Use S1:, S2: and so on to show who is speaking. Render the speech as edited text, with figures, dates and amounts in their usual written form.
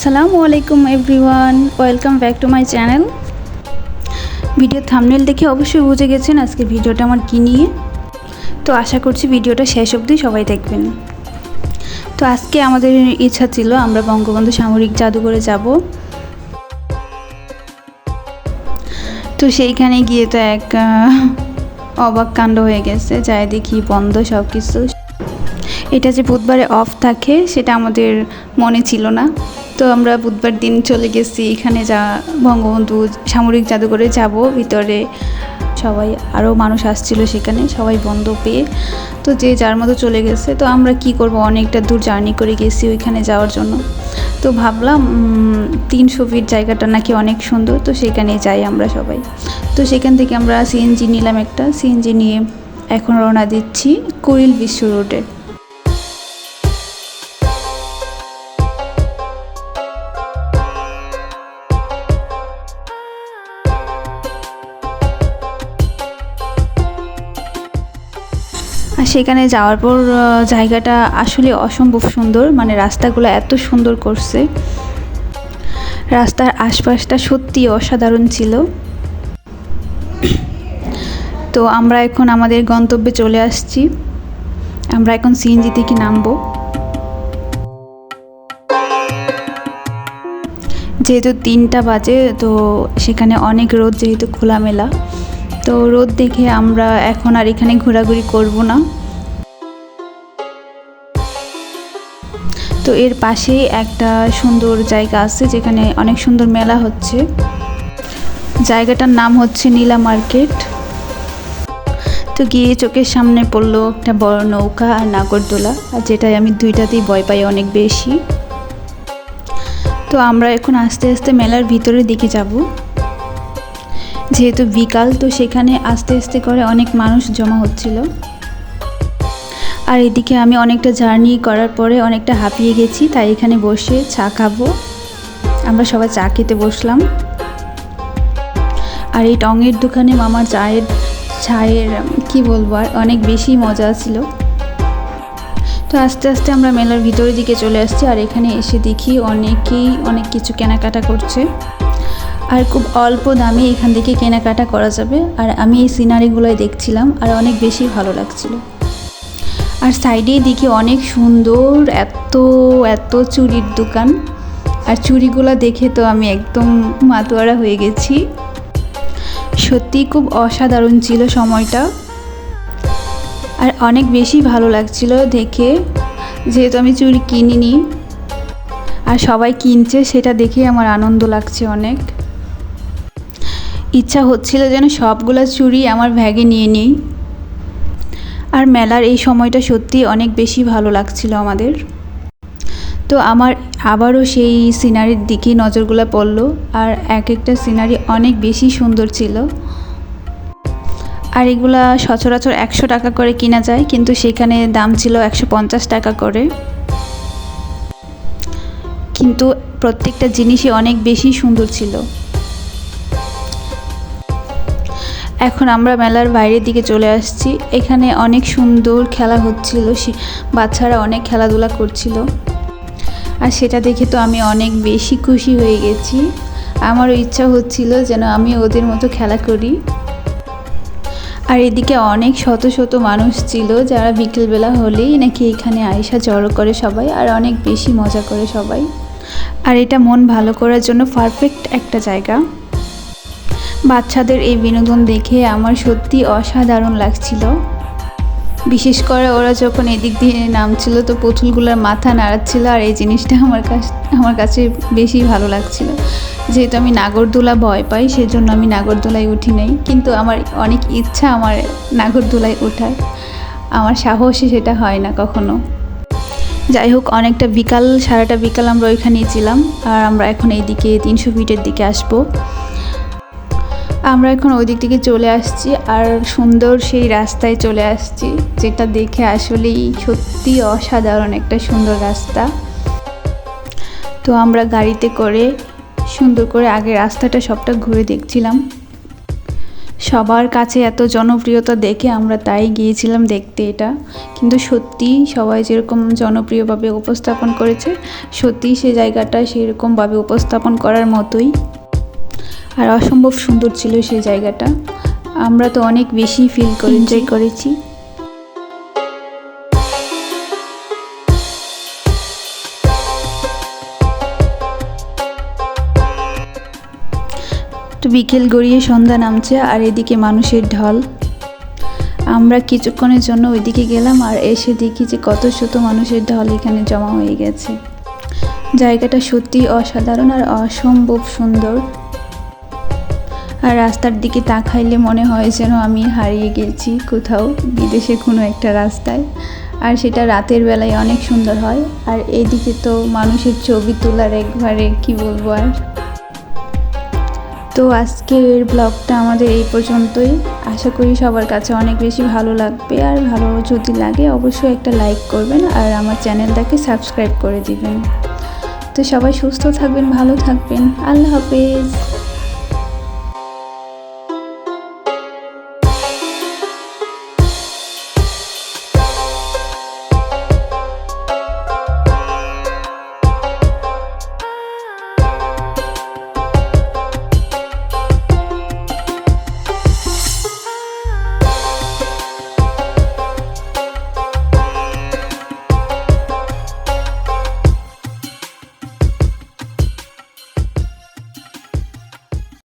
S1: আসসালামু আলাইকুম everyone, welcome back to my channel. Video thumbnail দেখে অবশ্যই বুঝে গেছেন আজকে ভিডিওটা আমার কী নিয়ে। তো আশা করছি ভিডিওটা শেষ অবধি সবাই দেখবেন। তো আজকে আমাদের ইচ্ছা ছিল আমরা বঙ্গবন্ধু সামরিক জাদুঘরে যাব। তো সেইখানে গিয়ে তো এক অবাক কাণ্ড হয়ে গেছে, যাই দেখি বন্ধ সব কিছু। এটা যে বুধবারে অফ থাকে সেটা আমাদের মনে ছিল না। তো আমরা বুধবার দিন চলে গেছি এখানে, বঙ্গবন্ধু সামরিক জাদুঘরে যাব। ভিতরে সবাই আরও মানুষ আসছিল সেখানে, সবাই বন্ধ পেয়ে তো যে যার মতো চলে গেছে। তো আমরা কি করব, অনেকটা দূর জার্নি করে গেছি ওইখানে যাওয়ার জন্য। তো ভাবলাম 300 ফিট জায়গাটা নাকি অনেক সুন্দর, তো সেখানে যাই আমরা সবাই। তো সেখান থেকে আমরা সিএনজি নিলাম, একটা সিএনজি নিয়ে এখন রওনা দিচ্ছি কুড়িল বিশ্ব রোডে। আর সেখানে যাওয়ার পর জায়গাটা আসলে অসম্ভব সুন্দর, মানে রাস্তাগুলো এত সুন্দর করছে, রাস্তার আশপাশটা সত্যি অসাধারণ ছিল। তো আমরা এখন আমাদের গন্তব্যে চলে আসছি। আমরা এখন সিএনজি থেকে নামবো। যেহেতু 3টা বাজে, তো সেখানে অনেক রোদ, যেহেতু খোলামেলা, তো রোদ দেখে আমরা এখন আর এখানে ঘোরাঘুরি করব না। তো এর পাশেই একটা সুন্দর জায়গা আছে যেখানে অনেক সুন্দর মেলা হচ্ছে। জায়গাটার নাম হচ্ছে নীলা মার্কেট। তো গিয়ে চোখের সামনে পড়লো একটা বড় নৌকা আর নাগরদোলা, আর যেটাই আমি দুইটাতেই ভয় পাই অনেক বেশি। তো আমরা এখন আস্তে আস্তে মেলার ভিতরের দিকে যাব। যেহেতু বিকাল, তো সেখানে আস্তে আস্তে করে অনেক মানুষ জমা হচ্ছিল। আর এদিকে আমি অনেকটা জার্নি করার পরে অনেকটা হাঁপিয়ে গেছি, তাই এখানে বসে চা খাবো। আমরা সবাই চা খেতে বসলাম। আর এই টঙের দোকানে মামার চায়ের কি বলবো, আর অনেক বেশি মজা ছিল। তো আস্তে আস্তে আমরা মেলার ভিতরের দিকে চলে আসছি। আর এখানে এসে দেখি অনেকেই অনেক কিছু কেনাকাটা করছে, আর খুব অল্প দামে এখান থেকে কেনাকাটা করা যাবে। আর আমি এই সিনারিগুলোই দেখছিলাম আর অনেক বেশি ভালো লাগছিল। আর সাইডেই দেখি অনেক সুন্দর এত চুড়ির দোকান, আর চুড়িগুলো দেখে তো আমি একদম মাতোয়ারা হয়ে গেছি। সত্যি খুব অসাধারণ ছিল সময়টা, আর অনেক বেশি ভালো লাগছিল দেখে। যেহেতু আমি চুড়ি কিনিনি আর সবাই কিনছে, সেটা দেখে আমার আনন্দ লাগছে অনেক। ইচ্ছা হচ্ছিল যেন সবগুলো চুড়ি আমার ব্যাগে নিয়ে নিই। আর মেলার এই সময়টা সত্যি অনেক বেশি ভালো লাগছিল আমাদের। তো আমার আবারও সেই সিনারির দিকে নজরগুলো পড়লো, আর এক একটা সিনারি অনেক বেশি সুন্দর ছিল। আর এগুলা সচরাচর 100 টাকা করে কিনা যায়, কিন্তু সেখানে দাম ছিল 150 টাকা করে। কিন্তু প্রত্যেকটা জিনিসই অনেক বেশি সুন্দর ছিল। এখন আমরা মেলার বাইরের দিকে চলে আসছি। এখানে অনেক সুন্দর খেলা হচ্ছিল, বাচ্চারা অনেক খেলাধুলা করছিল, আর সেটা দেখে তো আমি অনেক বেশি খুশি হয়ে গেছি। আমারও ইচ্ছা হচ্ছিল যেন আমি ওদের মতো খেলা করি। আর এদিকে অনেক শত শত মানুষ ছিল, যারা বিকেলবেলা হলেই নাকি এখানে আইসা জড়ো করে সবাই, আর অনেক বেশি মজা করে সবাই। আর এটা মন ভালো করার জন্য পারফেক্ট একটা জায়গা। বাচ্চাদের এই বিনোদন দেখে আমার সত্যি অসাধারণ লাগছিল। বিশেষ করে ওরা যখন এদিক দিয়ে নামছিল, তো পুতুলগুলোর মাথা নাড়াচ্ছিল, আর এই জিনিসটা আমার কাছে বেশি ভালো লাগছিল। যেহেতু আমি নাগরদোলা ভয় পাই, সেজন্য আমি নাগরদোলায় উঠি নাই, কিন্তু আমার অনেক ইচ্ছা আমার নাগরদোলায় ওঠার, আমার সাহসে সেটা হয় না কখনো। যাই হোক, অনেকটা বিকাল, সারাটা বিকাল আমরা ওইখানেই ছিলাম। আর আমরা এখন এইদিকে 300 ফিটের দিকে আসবো। আমরা এখন ওই দিক থেকে চলে আসছি, আর সুন্দর সেই রাস্তায় চলে আসছি, যেটা দেখে আসলেই সত্যি অসাধারণ একটা সুন্দর রাস্তা। তো আমরা গাড়িতে করে সুন্দর করে আগে রাস্তাটা সবটা ঘুরে দেখছিলাম। সবার কাছে এত জনপ্রিয়তা দেখে আমরা তাই গিয়েছিলাম দেখতে এটা। কিন্তু সত্যিই সবাই যেরকম জনপ্রিয়ভাবে উপস্থাপন করেছে, সত্যিই সে জায়গাটা সেরকমভাবে উপস্থাপন করার মতোই। আর অসম্ভব সুন্দর ছিল সেই জায়গাটা। আমরা তো অনেক বেশি ফিল করে এনজয় করেছি। তো বিকেল গড়িয়ে সন্ধ্যা নামছে আর এদিকে মানুষের ঢল। আমরা কিছুক্ষণের জন্য ওইদিকে গেলাম আর এসে দেখি যে কত শত মানুষের ঢল এখানে জমা হয়ে গেছে। জায়গাটা সত্যি অসাধারণ আর অসম্ভব সুন্দর। আর রাস্তার দিকে তাকাইলে মনে হয় যেন আমি হারিয়ে গেছি কোথাও বিদেশে কোনো একটা রাস্তায়। আর সেটা রাতের বেলায় অনেক সুন্দর হয়। আর এইদিকে তো মানুষের ছবি তোলার একবারে কি বলবো আর। তো আজকের ব্লগটা আমাদের এই পর্যন্তই। আশা করি সবার কাছে অনেক বেশি ভালো লাগবে। আর ভালো যদি লাগে অবশ্যই একটা লাইক করবেন আর আমার চ্যানেলটাকে সাবস্ক্রাইব করে দিবেন। তো সবাই সুস্থ থাকবেন, ভালো থাকবেন। আল্লাহ হাফেজ।